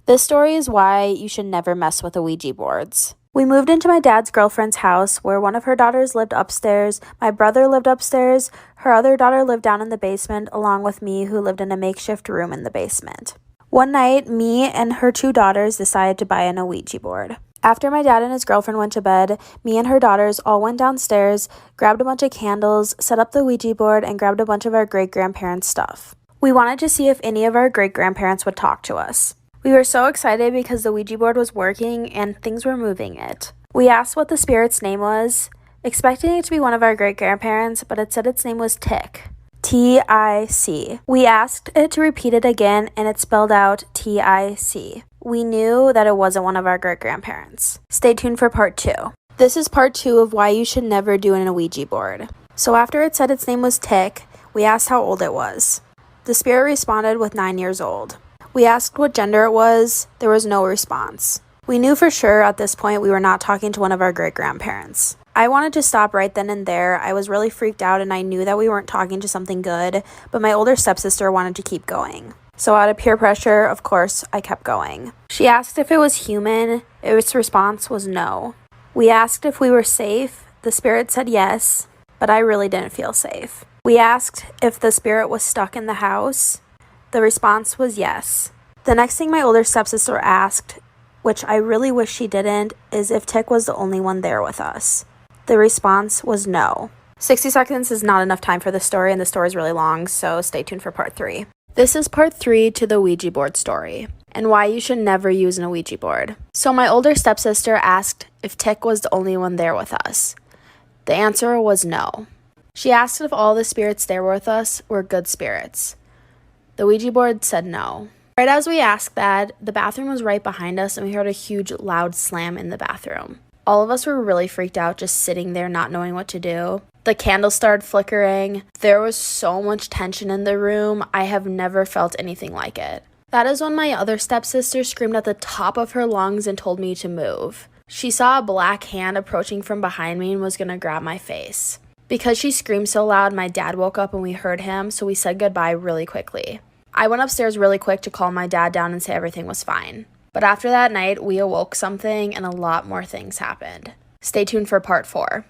This story is why you should never mess with the Ouija boards. We moved into my dad's girlfriend's house where one of her daughters lived upstairs, my brother lived upstairs, her other daughter lived down in the basement, along with me who lived in a makeshift room in the basement. One night, me and her 2 daughters decided to buy an Ouija board. After my dad and his girlfriend went to bed, me and her daughters all went downstairs, grabbed a bunch of candles, set up the Ouija board, and grabbed a bunch of our great-grandparents' stuff. We wanted to see if any of our great-grandparents would talk to us. We were so excited because the Ouija board was working and things were moving it. We asked what the spirit's name was, expecting it to be one of our great-grandparents, but it said its name was Tick. T-I-C. We asked it to repeat it again, and it spelled out T-I-C. We knew that it wasn't one of our great-grandparents. Stay tuned for part 2. This is part 2 of why you should never do an Ouija board. So after it said its name was Tick, we asked how old it was. The spirit responded with 9 years old. We asked what gender it was. There was no response. We knew for sure at this point we were not talking to one of our great-grandparents. I wanted to stop right then and there. I was really freaked out and I knew that we weren't talking to something good, but my older stepsister wanted to keep going. So out of peer pressure, of course, I kept going. She asked if it was human. Its response was no. We asked if we were safe. The spirit said yes, but I really didn't feel safe. We asked if the spirit was stuck in the house. The response was yes. The next thing my older stepsister asked, which I really wish she didn't, is if Tick was the only one there with us. The response was no. 60 seconds is not enough time for the story, and the story is really long, so stay tuned for part 3. This is part 3 to the Ouija board story, and why you should never use an Ouija board. So my older stepsister asked if Tick was the only one there with us. The answer was no. She asked if all the spirits there with us were good spirits. The Ouija board said no. Right as we asked that, the bathroom was right behind us, and we heard a huge loud slam in the bathroom. All of us were really freaked out, just sitting there not knowing what to do. The candles started flickering. There was so much tension in the room. I have never felt anything like it. That is when my other stepsister screamed at the top of her lungs and told me to move. She saw a black hand approaching from behind me and was gonna grab my face. Because she screamed so loud, my dad woke up and we heard him, so we said goodbye really quickly. I went upstairs really quick to calm my dad down and say everything was fine. But after that night, we awoke something and a lot more things happened. Stay tuned for part 4.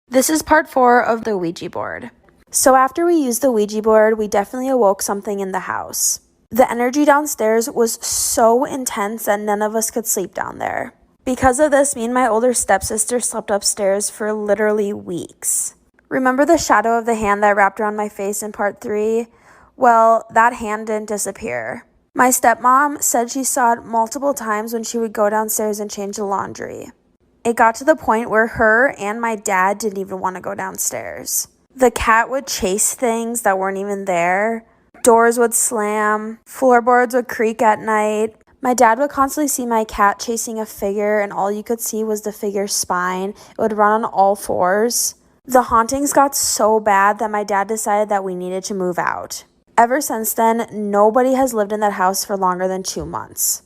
This is part 4 of the Ouija board. So after we used the Ouija board, we definitely awoke something in the house. The energy downstairs was so intense that none of us could sleep down there. Because of this, me and my older stepsister slept upstairs for literally weeks. Remember the shadow of the hand that wrapped around my face in part 3? Well, that hand didn't disappear. My stepmom said she saw it multiple times when she would go downstairs and change the laundry. It got to the point where her and my dad didn't even want to go downstairs. The cat would chase things that weren't even there. Doors would slam. Floorboards would creak at night. My dad would constantly see my cat chasing a figure, and all you could see was the figure's spine. It would run on all 4s. The hauntings got so bad that my dad decided that we needed to move out. Ever since then, nobody has lived in that house for longer than 2 months.